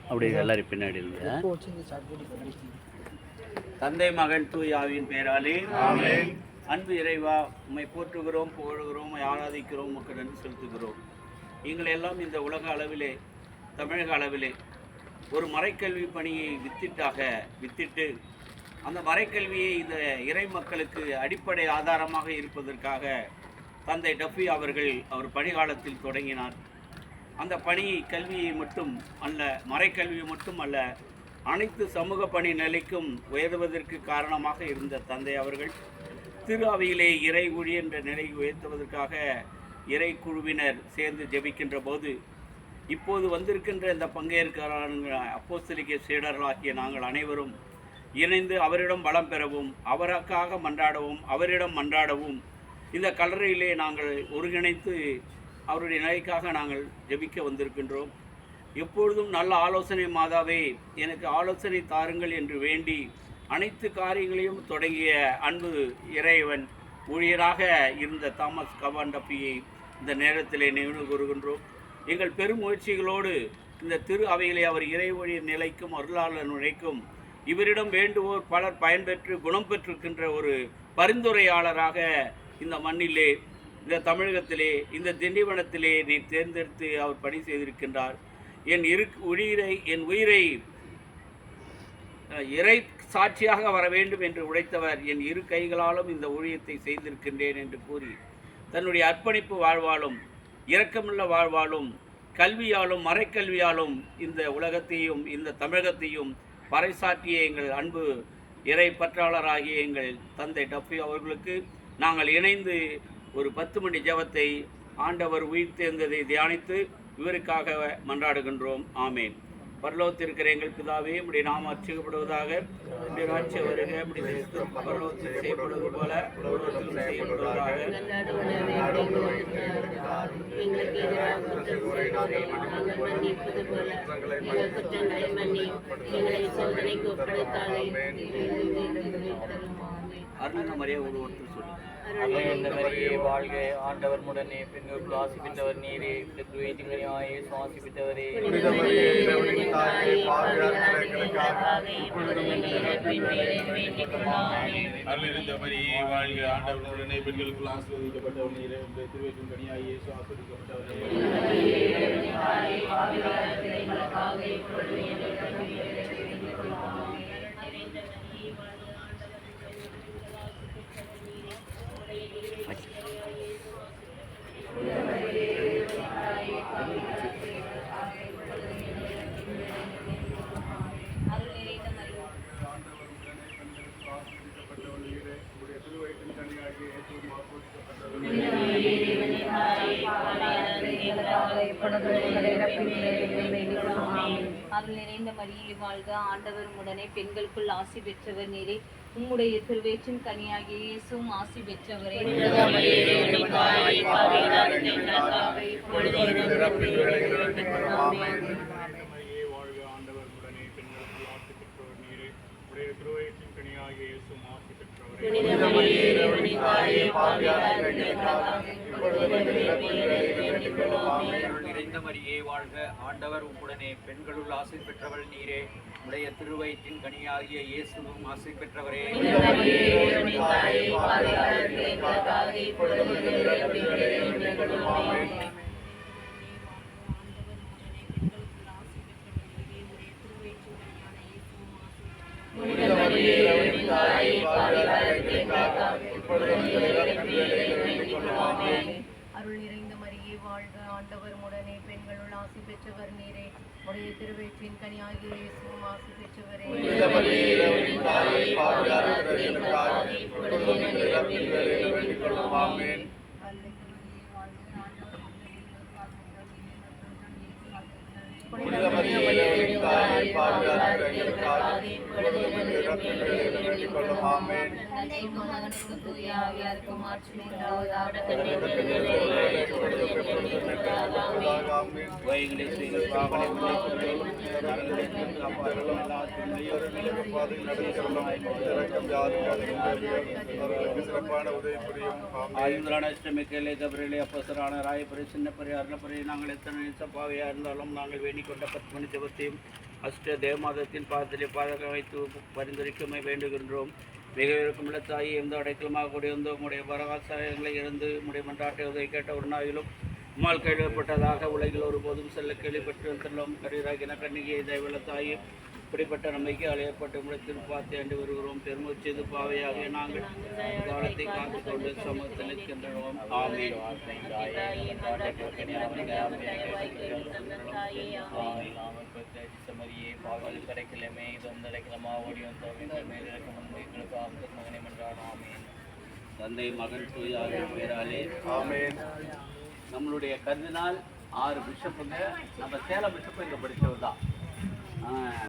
அப்படி எல்லாரும் பின்னாடி இருந்து தந்தை மகன் தூய் ஆவியின் பெயராலே ஆமென். அன்பு இறைவா, உம்மை போற்றுகிறோம், புகழுகிறோம், ஆராதிக்கிறோம், உமக்கு நன்றி செலுத்துகிறோம். நீங்கள் எல்லாம் இந்த உலக அளவிலே, தமிழக அளவிலே ஒரு மறைக்கல்வி பணியை வித்திட்டு அந்த மறைக்கல்வியை இந்த இறை மக்களுக்கு அடிப்படை ஆதாரமாக இருப்பதற்காக தந்தை டஃபி அவர்கள் அவர் பணிகாலத்தில் தொடங்கினார். அந்த பணி கல்வியை மட்டும் அல்ல, மறைக்கல்வியை மட்டும் அல்ல, அனைத்து சமூக பணி நிலைக்கும் உயர்வதற்கு காரணமாக இருந்த தந்தை அவர்கள் திரு அவையிலே இறை ஊழி என்ற நிலையை உயர்த்துவதற்காக இறை குழுவினர் சேர்ந்து ஜெபிக்கின்ற போது இப்போது வந்திருக்கின்ற இந்த பங்கேற்கிறான அப்போஸ்தலிக்க சீடர்களாகிய நாங்கள் அனைவரும் இணைந்து அவரிடம் பலம் பெறவும், அவருக்காக மன்றாடவும், அவரிடம் மன்றாடவும் இந்த கல்லறையிலே நாங்கள் ஒருங்கிணைத்து அவருடைய நிலைக்காக நாங்கள் ஜெபிக்க வந்திருக்கின்றோம். எப்பொழுதும் நல்ல ஆலோசனை மாதாவே, எனக்கு ஆலோசனை தாருங்கள் என்று வேண்டி அனைத்து காரியங்களையும் தொடங்கிய அன்பு இறைவன் ஊழியராக இருந்த தாமஸ் கவான் டஃபியை இந்த நேரத்திலே நினைவு கூறுகின்றோம். எங்கள் பெரும் முயற்சிகளோடு இந்த திரு அவைகளை அவர் இறை ஊழியர் நிலைக்கும் அருளாளர் நிலைக்கும் இவரிடம் வேண்டுவோர் பலர் பயன்பெற்று குணம் பெற்றிருக்கின்ற ஒரு பரிந்துரையாளராக இந்த மண்ணிலே, இந்த தமிழகத்திலே, இந்த திண்டிவனத்திலே நீ தேர்ந்தெடுத்து அவர் பணி செய்திருக்கின்றார். என் உயிரை இறை சாட்சியாக வர வேண்டும் என்று உழைத்தவர், என் இரு கைகளாலும் இந்த ஊழியத்தை செய்திருக்கின்றேன் என்று கூறி தன்னுடைய அர்ப்பணிப்பு வாழ்வாலும் இரக்கமுள்ள வாழ்வாலும் கல்வியாலும் மறைக்கல்வியாலும் இந்த உலகத்தையும் இந்த தமிழகத்தையும் பறைசாற்றிய எங்கள் அன்பு இறை பற்றாளராகிய எங்கள் தந்தை டஃபி அவர்களுக்கு நாங்கள் இணைந்து ஒரு 10 மணி ஜெபத்தை ஆண்டவர் உயிர் தேர்ந்ததை தியானித்து இவருக்காக மன்றாடுகின்றோம். ஆமேன். பரலோகத்திற்கிற எங்கள் பிதாவே, உம்முடைய நாமம் அர்ச்சிக்கப்படுவதாக, உம்முடைய ராஜ்யம் வருக, உம்முடைய சித்தம் பரலோகத்தில் செய்யப்படுவது போல உலகத்திலும் செய்யப்படுவதாக. அருள் மரியா ஒருவருக்கு சொல்லுங்கள். இந்த மரியே வாழ்க, ஆண்டவர் முடனே, பெண்களுக்கு ஆசி பெற்றவர் நீரே, பெற்றுவேற்றியாயே சுவாசி பெற்றவரே. அருளிருந்த மரியே வாழ்க, ஆண்டவர் முடனே, பெண்களுக்கு ஆசீர்வதிக்கப்பட்டவர் நீரே, பெற்றுவேற்றும் கனியாயே ஆசீர்வதிக்கப்பட்டவரே. அருள் நிறைந்த மரியே வாழ்க, ஆண்டவர் உடனே, பெண்களுக்குள் ஆசி பெற்றவர் நீரே, உம்முடைய திருவயிற்றின் கனியாகிய இயேசுவும் ஆசி பெற்றவரே. நிறைந்த மரியே வாழ்க, ஆண்டவர் உம்முடனே, பெண்களுள் ஆசை பெற்றவள் நீரே, உடைய திருவயிற்றின் கனியாகிய இயேசுவும் ஆசை பெற்றவரே. அருள் நிறைந்த மரியே வாழ்க, ஆண்டவர் உடனே, பெண்களுள் ஆசி பெற்றவர் நீரே, உடைய திருவயிற்றின் கனியாகிய இயேசுவும் ஆசி பெற்றவரே. ஆமென். தந்தைக்கும் மகனுக்கும் தூய ஆவியாருக்கும் மாட்சிமை உண்டாவதாக. வகைகளை செய்து பாவனை விளைவித்து நரகத்தை தீர்த்து அப்பாற்படும் எல்லா தீமையோரும் சிறப்பான உதவி புரியும். ஆயுதரான இஷ்டமிக்கலை கபரிலே அப்பசரான ராயபுரி சின்னப்பரி அருணப்பரி நாங்கள் எத்தனை நிமிஷப்பாவையாக இருந்தாலும் நாங்கள் வேண்டிக் கொண்ட 10 மணி ஜபத்தையும் அஷ்ட தேவமாதத்தின் பாதத்திலே பாதகம் வைத்து பரிந்துரைக்குமை வேண்டுகின்றோம். மிக விருப்பமுள்ள தாயை எந்த அடைக்கலமாக கூடியிருந்தோ உடைய பரவாசங்களை இருந்து உடைய மன்றாட்டை உதவி கேட்ட ஒரு நாயிலும் உம்மால் கேள்விப்பட்டதாக உலகில் ஒருபோதும் செல்ல கேள்விப்பட்டு செல்லும் கரீராகின கண்ணிகையை தெய்வல தாயை இப்படிப்பட்ட நம்பிக்கை அலையப்பட்டு முடத்தில் பார்த்து ஆண்டு வருகிறோம். பெருமூச்சது பாவையாக நாங்கள் காலத்தை காத்து கொண்டு சமூகத்தில் இருக்கின்றோம். ஆமென். தந்தை மகன் தூய ஆவியின் பெயராலே ஆமென். நம்மளுடைய கர்தினால் 6 பிஷப்புங்க. நம்ம சேலம் பிஷப்பு இங்கே படித்தவர் தான்.